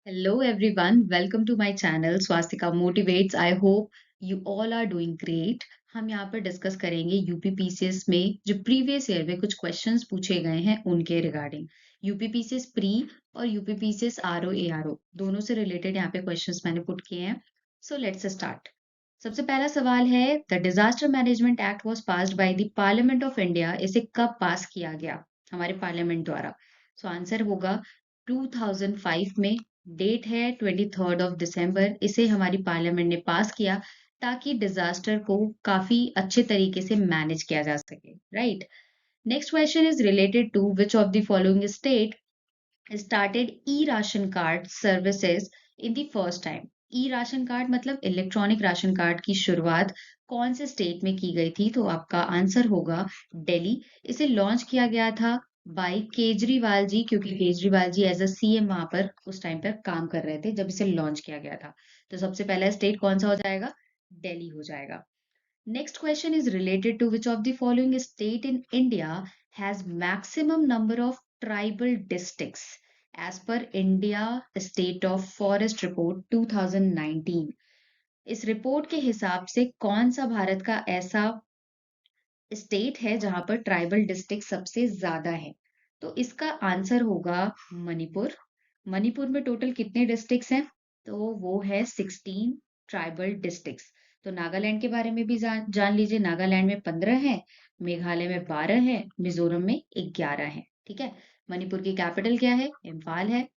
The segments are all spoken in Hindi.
Hello everyone, welcome to my channel Swastika Motivates. I hope you all are doing great. हम यहाँ पर डिस्कस करेंगे यूपीपीसीएस में जो प्रीवियस ईयर में कुछ क्वेश्चंस पूछे गए हैं उनके रिगार्डिंग यूपीपीसीएस प्री और यूपीपीसीएस आरओ एआरओ दोनों से रिलेटेड यहाँ पे क्वेश्चंस मैंने पुट किए हैं. सो लेट्स स्टार्ट. सबसे पहला सवाल है the disaster management act was passed by the parliament of India. इसे कब पास किया गया हमारे पार्लियामेंट द्वारा? सो आंसर होगा 2005 में. डेट है 23 दिसंबर. इसे हमारी पार्लियामेंट ने पास किया ताकि डिजास्टर को काफी अच्छे तरीके से मैनेज किया जा सके. Right. Next question is related to which of the following state started e ration card services in the first time. E ration card मतलब इलेक्ट्रॉनिक राशन कार्ड की शुरुआत कौन से स्टेट में की गई थी? तो आपका आंसर होगा दिल्ली. इसे लॉन्च किया गया था बाय केजरीवाल जी, क्योंकि Kejriwal ji as a CM वहां पर उस टाइम पर काम कर रहे थे जब इसे लॉन्च किया गया था. तो सबसे पहला स्टेट कौन सा हो जाएगा? दिल्ली हो जाएगा. Next question is related to which of the following state in India has maximum number of tribal districts as per India State of Forest Report 2019. इस रिपोर्ट के हिसाब से कौन सा भारत का ऐसा स्टेट है जहां पर ट्राइबल डिस्ट्रिक्ट सबसे ज्यादा है? तो इसका आंसर होगा मणिपुर. मणिपुर में टोटल कितने डिस्ट्रिक्ट्स हैं? तो वो है 16 ट्राइबल डिस्ट्रिक्ट्स. तो नागालैंड के बारे में भी जान लीजिए. नागालैंड में 15 है, मेघालय में 12 है, मिजोरम में 11 है. ठीक है. मणिपुर की कैपिटल क्या है? इम्फाल है.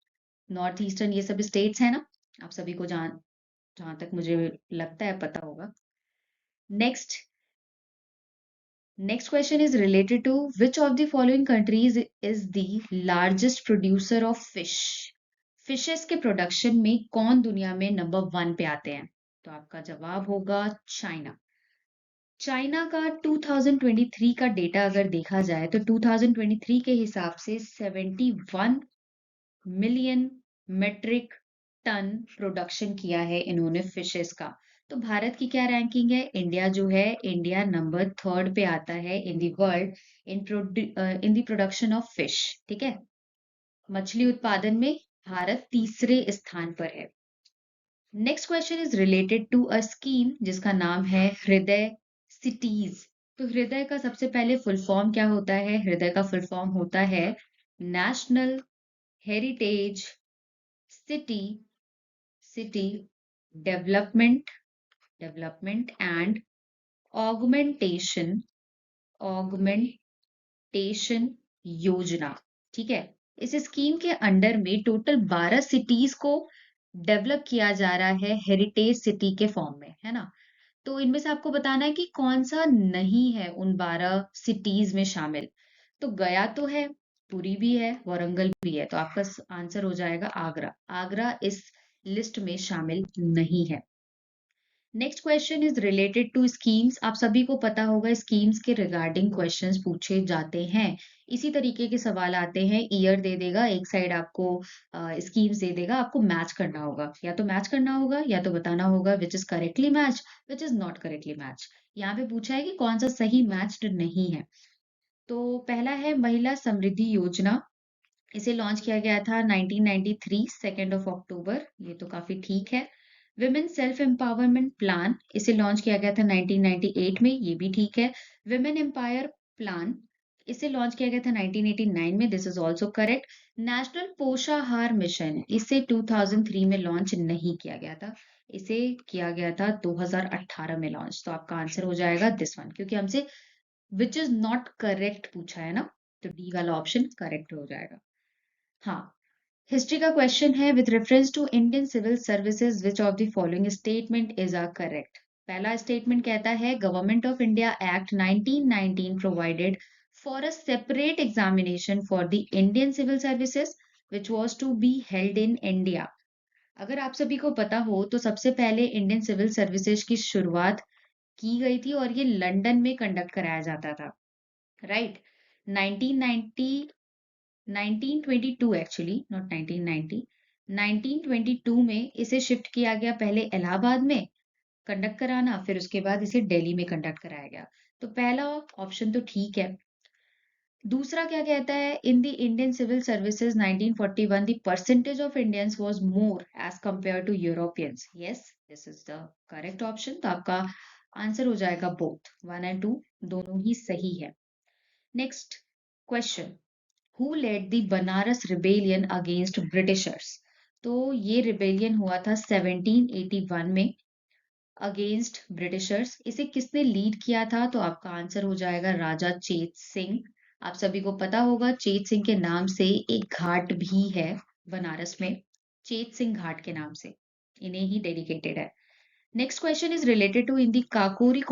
नॉर्थ ईस्टर्न ये सब स्टेट्स है ना, आप सभी को जहां तक मुझे लगता है पता होगा. Next. Next question is related to which of the following countries is the largest producer of fish? Fishes के प्रोडक्शन में कौन दुनिया में नंबर 1 पे आते हैं? तो आपका जवाब होगा चाइना. चाइना का 2023 का डेटा अगर देखा जाए तो 2023 के हिसाब से 71 मिलियन मेट्रिक टन प्रोडक्शन किया है इन्होंने फिशेस का. तो भारत की क्या रैंकिंग है? इंडिया जो है, इंडिया नंबर 3 पे आता है in the world in the production of fish. ठीक है. मछली उत्पादन में भारत तीसरे स्थान पर है. Next question is related to a scheme जिसका नाम है हृदय सिटीज. तो हृदय का सबसे पहले फुल फॉर्म क्या होता है? हृदय का फुल फॉर्म होता है national heritage city city development and augmentation augmentation योजना. ठीक है. इस स्कीम के अंडर में टोटल 12 सिटीज को डेवलप किया जा रहा है हेरिटेज सिटी के फॉर्म में, है ना. तो इनमें से आपको बताना है कि कौन सा नहीं है उन 12 सिटीज में शामिल. तो गया तो है, पुरी भी है, वारंगल भी है. तो आपका आंसर हो जाएगा आगरा. आगरा इस लिस्ट में शामिल नहीं है. Next question is related to schemes. आप सभी को पता होगा स्कीम्स के रिगार्डिंग क्वेश्चंस पूछे जाते हैं. इसी तरीके के सवाल आते हैं. ईयर दे देगा, एक साइड आपको स्कीम्स दे देगा, आपको मैच करना होगा. या तो मैच करना होगा या तो बताना होगा which is correctly match, which is not correctly match. यहाँ पे पूछा है कि कौन सा सही मैच्ड नहीं है. तो पहला है महिला समृद्धि योजना. इसे लॉन्च किया गया था 1993 2 अक्टूबर. ये तो काफी ठीक है. विमेन सेल्फ एम्पावरमेंट प्लान, इसे लॉन्च किया गया था 1998 में. ये भी ठीक है. विमेन एम्पायर प्लान, इसे लॉन्च किया गया था 1989 में. This is also correct. National पोषाहार मिशन, इसे 2003 में लॉन्च नहीं किया गया था. इसे किया गया था 2018 में लॉन्च. तो आपका आंसर हो जाएगा दिस वन, क्योंकि हमसे विच इज नॉट करेक्ट पूछा है ना. तो डी वाला ऑप्शन करेक्ट हो जाएगा. हाँ. हिस्ट्री का क्वेश्चन है with reference to Indian civil services which of the following statement is are correct. पहला स्टेटमेंट कहता है government of India act 1919 provided for a separate examination for the Indian civil services which was to be held in India. अगर आप सभी को पता हो तो सबसे पहले इंडियन सिविल सर्विसेज की शुरुआत की गई थी और ये लंदन में कंडक्ट कराया जाता था. राइट. 1990 1922 actually, not 1990. 1922 में इसे शिफ्ट किया गया पहले इलाहाबाद में कंडक्ट कराना, फिर उसके बाद इसे दिल्ली में कंडक्ट कराया गया. तो पहला ऑप्शन तो ठीक है. दूसरा क्या कहता है, in the Indian civil services 1941 the percentage of Indians was more as compare to Europeans. Yes, this is the correct option. तो आपका आंसर हो जाएगा बोथ, 1 और 2 दोनों ही सही है। Next question, who led the Banaras rebellion against Britishers. तो ये रिबेलियन हुआ था 1781 में अगेंस्ट ब्रिटिशर्स। इसे किसने लीड किया था, तो आपका आंसर हो जाएगा राजा चेत सिंह। आप सभी को पता होगा चेत सिंह के नाम से एक घाट भी है बनारस में, चेत सिंह घाट के नाम से, इन्हें ही डेडिकेटेड है। Next question is related to in the Kakori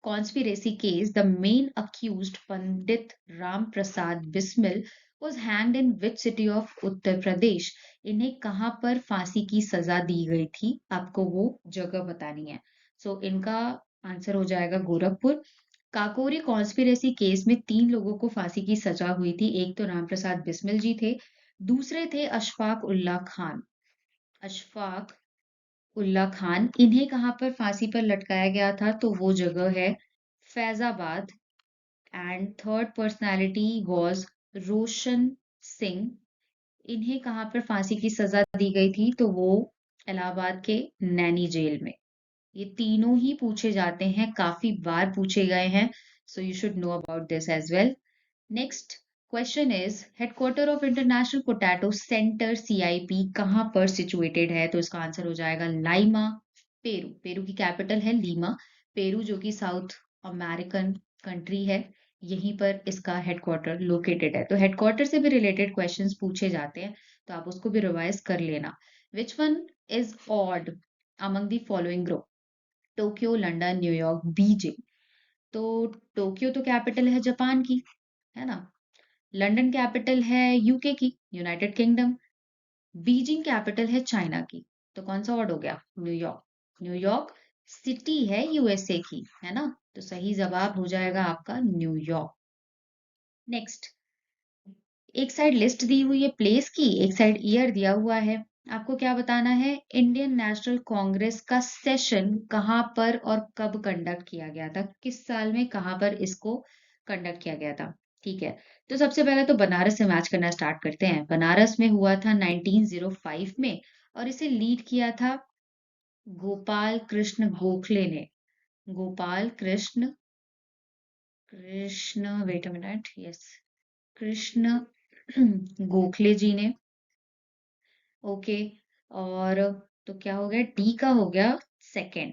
conspiracy case, the main accused Pandit Ram Prasad Bismil was hanged in which city of Uttar Pradesh? इन्हें कहाँ पर फांसी की सजा दी गई थी, आपको वो जगह बतानी है। इनका आंसर हो जाएगा गोरखपुर। काकोरी कॉन्स्पिरेसी केस में 3 लोगों को फांसी की सजा हुई थी। एक तो राम प्रसाद बिस्मिल जी थे, दूसरे थे अशफाक उल्ला खान। अशफाक उल्ला खान, इन्हें कहाँ पर फांसी पर लटकाया गया था, तो वो जगह है Faizabad. And third personality was Roshan Singh, इन्हें कहाँ पर फांसी की सजा दी गई थी, तो वो इलाहाबाद के नैनी जेल में। ये तीनों ही पूछे जाते हैं, काफी बार पूछे गए हैं, so you should know about this as well. Next question is headquarter of international potato centre CIP कहाँ पर सिचुएटेड है, तो इसका आंसर हो जाएगा लाइमा, पेरू। पेरू की कैपिटल है लीमा। पेरू जो कि साउथ अमेरिकन कंट्री है, यहीं पर इसका हेडक्वार्टर लोकेटेड है। तो हेडक्वार्टर से भी रिलेटेड क्वेश्चंस पूछे जाते हैं, तो आप उसको भी रिवाइज कर लेना। Which one is odd among the following group, Tokyo, London, New York, Beijing. तो टोक्यो तो कैपिटल है जापान की, है ना। लंदन कैपिटल है यूके की, यूनाइटेड किंगडम। बीजिंग कैपिटल है चाइना की। तो कौन सा वर्ड हो गया, न्यूयॉर्क। न्यूयॉर्क सिटी है यूएसए की, है ना। तो सही जवाब हो जाएगा आपका न्यूयॉर्क। नेक्स्ट, एक साइड लिस्ट दी हुई है प्लेस की, एक साइड ईयर दिया हुआ है। आपको क्या बताना है, इंडियन नेशनल कांग्रेस का सेशन कहाँ पर और कब कंडक्ट किया गया था, किस साल में कहाँ पर इसको कंडक्ट किया गया था। ठीक है, तो सबसे पहले तो बनारस से मैच करना स्टार्ट करते हैं। बनारस में हुआ था 1905 में, और इसे लीड किया था गोपाल कृष्ण गोखले ने। Gopal Krishna Krishna wait a minute, yes, Krishna Gokhale ji ने। ओके, और तो क्या हो गया, डी का हो गया सेकंड।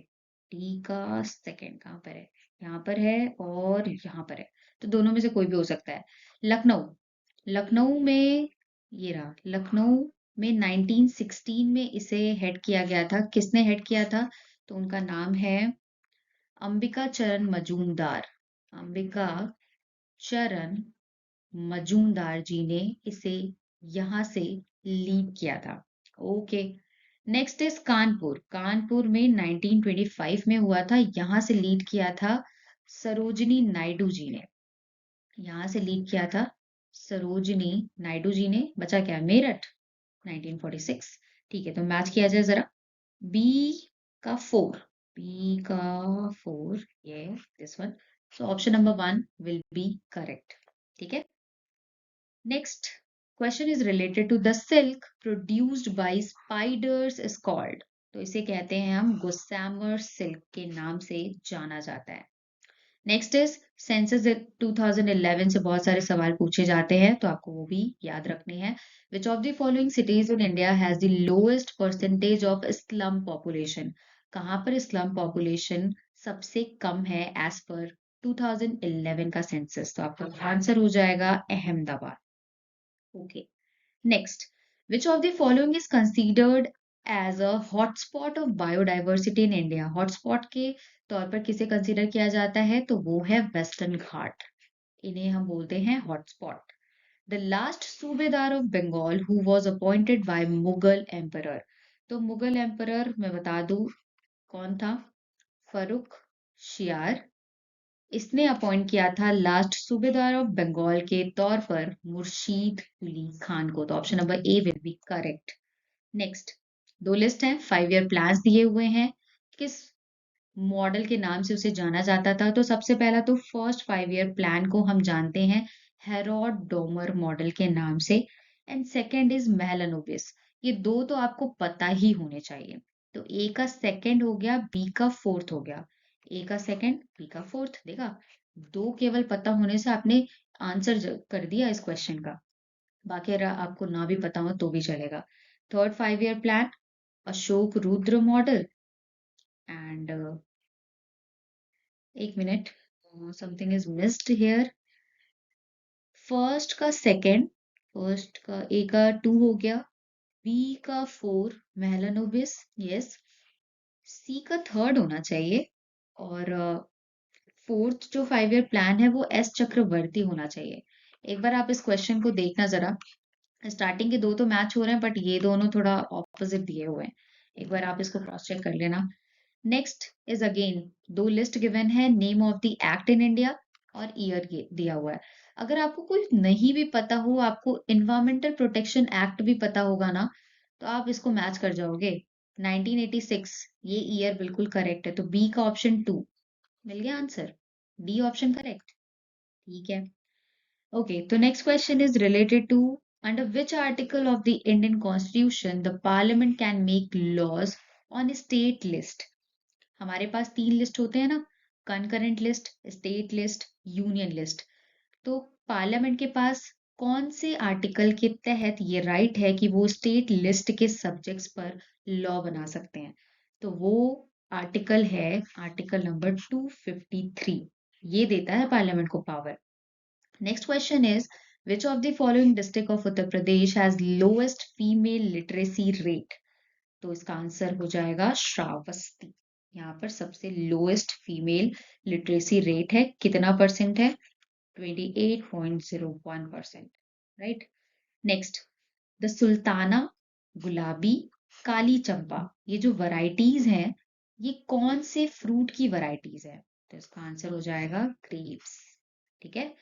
डी का सेकंड कहाँ पर है, यहाँ पर है और यहाँ पर है, तो दोनों में से कोई भी हो सकता है। लखनऊ, लखनऊ में, ये रहा लखनऊ में 1916 में इसे हेड किया गया था। किसने हेड किया था, तो उनका नाम है अंबिका चरण मजूमदार। अंबिका चरण मजूमदार जी ने इसे यहाँ से लीड किया था। Okay, next is Kanpur. Kanpur में 1925 में हुआ था, यहाँ से लीड किया था सरोजिनी नायडू जी ने। यहाँ से लीड किया था सरोजिनी नायडू जी ने। बचा क्या, मेरठ, 1946। ठीक है, तो मैच किया जाए जरा। बी का 4, बी का 4, ये this one. So option number 1 will be correct. ठीक है, next question is related to the silk produced by spiders is called. तो इसे कहते हैं हम गोसामर सिल्क के नाम से जाना जाता है। नेक्स्ट इज सेंसस 2011 से बहुत सारे सवाल पूछे जाते हैं, तो आपको वो भी याद रखने हैं। विच of the following cities in India has the lowest percentage of slum population. कहाँ पर स्लम पॉपुलेशन सबसे कम है एज पर 2011 का सेंसस, तो आपका आंसर हो जाएगा Ahmedabad. Okay, next, which of the following is considered as a hotspot of biodiversity in India? Hotspot के तौर पर किसे कंसीडर किया जाता है, तो वो है वेस्टर्न घाट, इन्हें हम बोलते हैं hotspot. The last subedar of Bengal who was appointed by Mughal emperor. तो मुगल एम्परर मैं बता दूं कौन था, फरुख शियार। इसने अपॉइंट किया था लास्ट सूबेदार ऑफ बंगाल के तौर पर मुर्शीद कुली खान को। तो option number A will be correct. Next, दो लिस्ट हैं, 5 ईयर प्लान्स दिए हुए हैं। किस मॉडल के नाम से उसे जाना जाता था। तो सबसे पहला तो फर्स्ट 5 ईयर प्लान को हम जानते हैं हेरोड डोमर मॉडल के नाम से एंड सेकंड इज मेलानोबिस। ये दो तो आपको पता ही होने चाहिए। तो ए का सेकंड हो गया, बी का फोर्थ हो गया। ए का सेकंड, बी का फोर्थ, देखा? दो केवल पता होने से आपने आंसर कर दिया इस क्वेश्चन का। बाकी अगर आपको ना भी पता हो तो भी चलेगा। Third 5 year plan Ashok Rudra model and एक मिनट, something is missed here. First का सेकंड, फर्स्ट का ए का 2 हो गया, बी का 4 मेलानोबिस, यस। सी का थर्ड होना चाहिए और फोर्थ जो 5 ईयर प्लान है वो एस चक्रवर्ती होना चाहिए। एक बार आप इस क्वेश्चन को देखना जरा। स्टार्टिंग के दो तो मैच हो रहे हैं बट ये दोनों थोड़ा ऑपोजिट दिए हुए हैं। एक बार आप इसको क्रॉस चेक कर लेना। नेक्स्ट इज अगेन दो लिस्ट गिवन है, name of the act in India और ईयर दिया हुआ है। अगर आपको कोई नहीं भी पता हो, आपको इन्वायरमेंटल प्रोटेक्शन एक्ट भी पता होगा ना, तो आप इसको मैच कर जाओगे। 1986 ये ईयर बिल्कुल करेक्ट है, तो बी का ऑप्शन 2 मिल गया आंसर। D option correct. ठीक है। ओके, तो next question is related to under which article of the Indian constitution the parliament can make laws on state list. हमारे पास 3 लिस्ट होते हैं ना, concurrent list, state list, union list. तो पार्लियामेंट के पास कौन से आर्टिकल के तहत ये राइट है कि वो स्टेट लिस्ट के सब्जेक्ट्स पर लॉ बना सकते हैं? तो वो आर्टिकल है आर्टिकल नंबर 253। ये देता है पार्लियामेंट को power. Next question is which of the following district of Uttar Pradesh has lowest female literacy rate? तो इसका आंसर हो जाएगा श्रावस्ती। यहाँ पर सबसे लोएस्ट फीमेल लिटरेसी रेट है, कितना परसेंट है? 28.01%, राइट। नेक्स्ट, द सुल्ताना, गुलाबी, काली चंपा, ये जो वैरायटीज हैं, ये कौन से फ्रूट की वैरायटीज है? तो इसका आंसर हो जाएगा ग्रेप्स। ठीक है।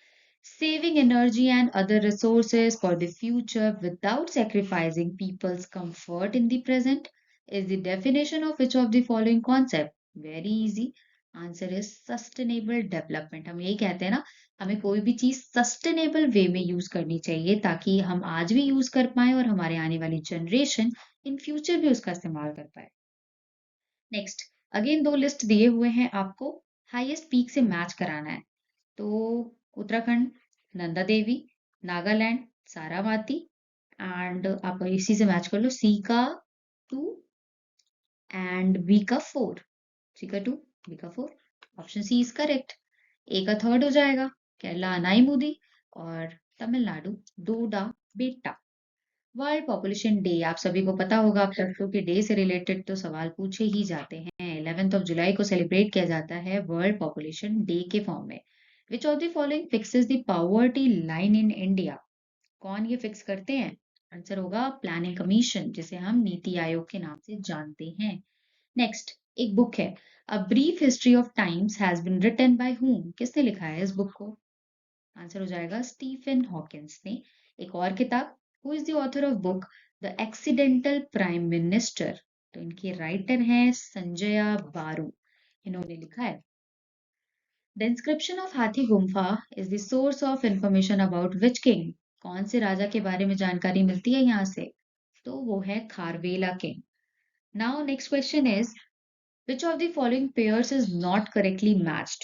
Saving energy and other resources for the future without sacrificing people's comfort in the present is the definition of which of the following concept? Very easy. Answer is sustainable development. हम यही कहते हैं ना, हमें कोई भी चीज सस्टेनेबल वे में यूज करनी चाहिए ताकि हम आज भी यूज कर पाए और हमारे आने वाली जनरेशन इन फ्यूचर भी उसका इस्तेमाल कर पाए। नेक्स्ट, अगेन दो लिस्ट दिए हुए हैं आपको, हाईएस्ट पीक से मैच कराना है। तो उत्तराखंड नंदा देवी, नागालैंड सारामाती एंड आप इसी से मैच कर लो। सी का 2 एंड बी का 4। सी का 2, बी का 4, ऑप्शन सी इज करेक्ट। ए का थर्ड हो जाएगा केरला अनाईमुदी और तमिलनाडु डोडा बेट्टा। वर्ल्ड पॉपुलेशन डे आप सभी को पता होगा, आप बच्चों के डे से रिलेटेड तो सवाल पूछे ही जाते हैं। 11th ऑफ जुलाई को सेलिब्रेट किया जाता है वर्ल्ड पॉपुलेशन डे के फॉर्म में। विच of the following fixes the poverty line in India? कौन ये फिक्स करते हैं? आंसर होगा प्लानिंग कमीशन, जिसे हम नीति आयोग के नाम से जानते हैं। नेक्स्ट, एक बुक है a brief history of times has been written by whom? किसने लिखा है इस बुक को? आंसर हो जाएगा स्टीफन हॉकिंस ने। एक और किताब, who is the author of book the accidental prime minister? तो इनके राइटर हैं संजया बारू, इन्होंने लिखा है। The inscription of Hathi Gumpha is the source of information about which king? कौन से राजा के बारे में जानकारी मिलती है यहाँ से? तो वो है Kharavela king. Now next question is which of the following pairs is not correctly matched?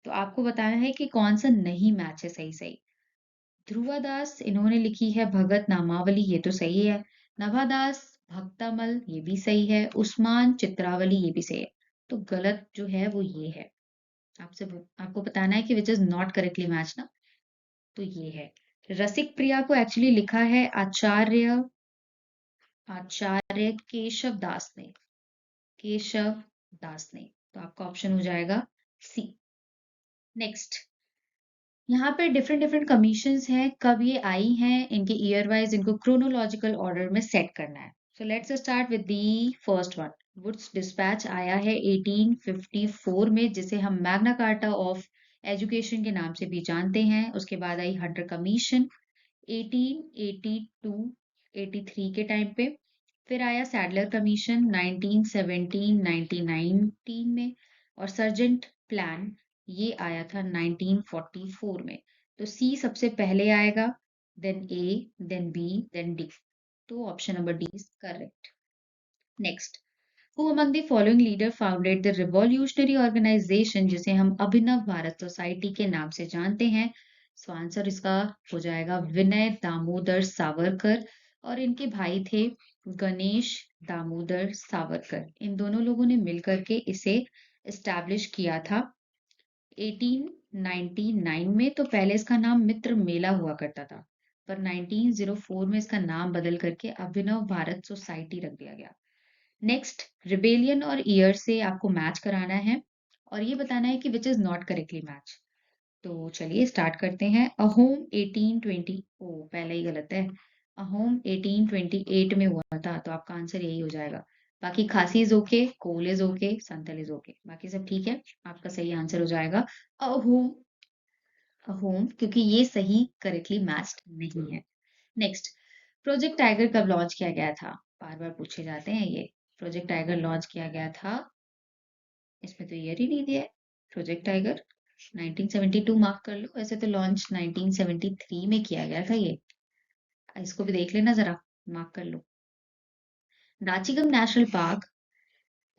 तो आपको बताना है कि कौन सा नहीं मैच है सही सही। ध्रुवा दास इन्होंने लिखी है भगत नामावली, ये तो सही है। नभादास भक्तामल, ये भी सही है। उस्मान चित्रावली, ये भी सही है। तो गलत जो है वो ये है। आपसे आपको बताना है कि which is not correctly match ना, तो ये है। रसिक प्रिया को एक्चुअली लिखा है आचार्य आचार्य केशव दास ने, केशव दास ने। तो आपका ऑप्शन हो जाएगा सी। नेक्स्ट, यहाँ पे डिफरेंट डिफरेंट कमीशंस हैं, कब ये आई हैं, इनके ईयर वाइज इनको क्रोनोलॉजिकल ऑर्डर में सेट करना है। So let's start with the first one. Wood's dispatch आया है 1854 में, जिसे हम मैग्ना कार्टा ऑफ एजुकेशन के नाम से भी जानते हैं। उसके बाद आई हंटर कमीशन 1882 83 के टाइम पे। फिर आया सैडलर कमीशन 1917-1919 में, और सर्जेंट प्लान ये आया था 1944 में। तो सी सबसे पहले आएगा, then A, then B, then D. तो option number D is correct. Next, who among the following leader founded the revolutionary organisation, जिसे हम अभिनव भारत सोसाइटी के नाम से जानते हैं? सो आंसर इसका हो जाएगा विनय दामोदर सावरकर, और इनके भाई थे गणेश दामोदर सावरकर। इन दोनों लोगों ने मिलकर के इसे एस्टैब्लिश किया था 1899 में। तो पहले इसका नाम मित्र मेला हुआ करता था, पर 1904 में इसका नाम बदल करके अभिनव भारत सोसाइटी रख दिया गया। नेक्स्ट, रिबेलियन और ईयर से आपको मैच कराना है और ये बताना है कि which is not correctly match. तो चलिए स्टार्ट करते हैं। अहोम 1820, ओ पहले ही गलत है। अहोम 1828 में हुआ था, तो आपका आंसर यही हो जाएगा। बाकी Khasi is okay, Kol is okay, Santhal is okay, बाकी सब ठीक है। आपका सही आंसर हो जाएगा अहोम। अहोम, क्योंकि ये सही करेक्टली मैच्ड नहीं है। नेक्स्ट, प्रोजेक्ट टाइगर कब लॉन्च किया गया था? बार बार पूछे जाते हैं ये। प्रोजेक्ट टाइगर लॉन्च किया गया था, इसमें तो ईयर ही नहीं दिया है। प्रोजेक्ट टाइगर 1972 मार्क कर लो, वैसे तो लॉन्च 1973 में किया गया था ये। इसको भी देख लेना जरा, मार्क कर लो। Dachigam national park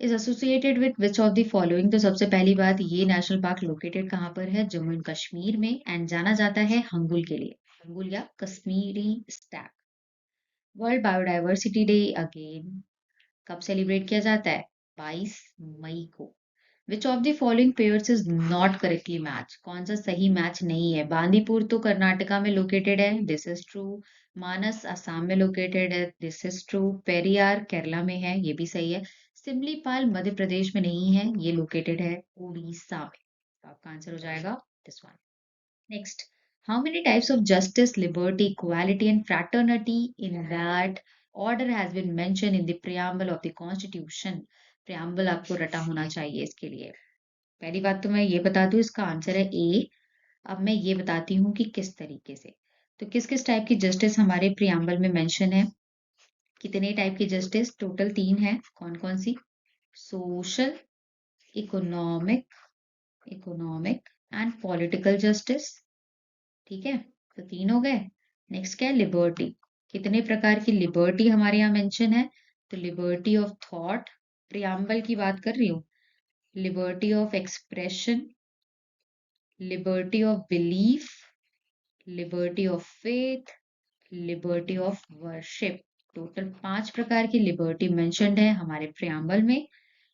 is associated with which of the following? तो सबसे पहली बात, ये नेशनल पार्क लोकेटेड कहाँ पर है? जम्मू एंड कश्मीर में, एंड जाना जाता है हंगुल के लिए, हंगुल या Kashmiri Stag. World biodiversity day again कब सेलिब्रेट किया जाता है? 22 मई को। विच of the following pairs is not correctly match? कौन सा सही मैच नहीं है? बांदीपुर तो कर्नाटका में लोकेटेड है, दिस इज ट्रू। मानस असम में लोकेटेड है, this is true. Periyar Kerala में है, ये भी सही है। सिमलीपाल मध्य प्रदेश में नहीं है, ये लोकेटेड है उड़ीसा में। तो आपका आंसर हो जाएगा this one. Next, how many types of justice, liberty, equality, and fraternity in that order has been mentioned in the preamble of the Constitution? Preamble आपको रटा होना चाहिए इसके लिए। पहली बात तो मैं ये बता दूं, इसका आंसर है ए। अब मैं ये बताती हूँ कि किस तरीके से। तो किस किस टाइप की जस्टिस हमारे प्रियम्बल में मेंशन है? कितने टाइप की जस्टिस? टोटल 3 है। कौन कौन सी? Social, economic, economic and political justice. ठीक है, तो 3 हो गए। नेक्स्ट क्या है? लिबर्टी। कितने प्रकार की लिबर्टी हमारे यहाँ मेंशन है? तो लिबर्टी ऑफ थॉट, प्रियम्बल की बात कर रही हूँ, liberty of expression, liberty of belief, liberty of faith, liberty of worship. Total 5 प्रकार की लिबर्टी मेंशन्ड है हमारे प्रियम्बल में।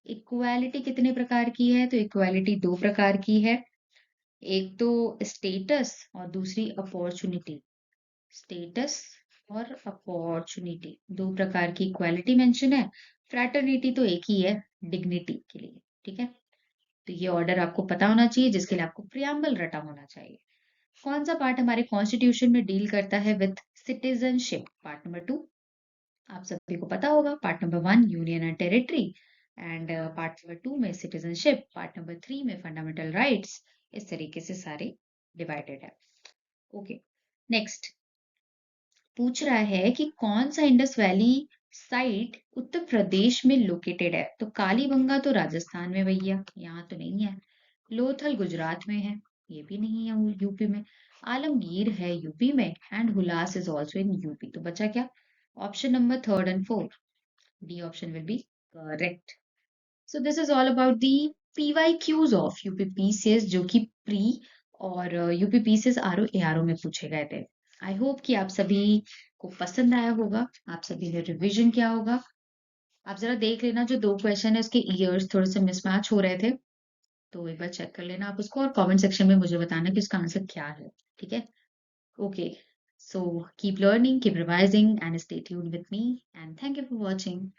इक्वालिटी कितने प्रकार की है? तो इक्वालिटी 2 प्रकार की है, एक तो स्टेटस और दूसरी अपॉर्चुनिटी। स्टेटस और अपॉर्चुनिटी, 2 प्रकार की इक्वालिटी मेंशन है। फ्रैटर्निटी तो एक ही है, डिग्निटी के लिए। ठीक है, तो ये ऑर्डर आपको पता होना चाहिए, जिसके लिए आपको प्रियम्बल रटा होना चाहिए। कौन सा पार्ट हमारे कॉन्स्टिट्यूशन में डील करता है विद सिटीजनशिप? पार्ट नंबर 2 आप सभी को पता होगा। Part number 1 union and territory, and part number 2 में सिटीजनशिप, पार्ट नंबर 3 में फंडामेंटल राइट्स। इस तरीके से सारे डिवाइडेड है। ओके, नेक्स्ट पूछ रहा है कि कौन सा Indus valley site Uttar Pradesh में लोकेटेड है? तो कालीबंगा तो राजस्थान में भैया, यहाँ तो नहीं है। लोथल गुजरात में है, ये भी नहीं है यूपी में। आलमगीर है यूपी में, and Hulas is also in UP. तो बचा क्या? Option number 3 and 4, D option will be correct. So this is all about the PYQs of UPPCS, जो कि प्री और यूपीपीसीएस आरओ एआरओ में पूछे गए थे। आई होप कि आप सभी को पसंद आया होगा, आप सभी ने रिवीजन किया होगा। आप जरा देख लेना, जो 2 क्वेश्चन है उसके ईयर्स थोड़े से मिसमैच हो रहे थे, तो एक बार चेक कर लेना आप उसको, और कमेंट सेक्शन में मुझे बताना कि उसका आंसर क्या है। ठीक है, okay, so keep learning, keep revising and stay tuned with me, and thank you for watching.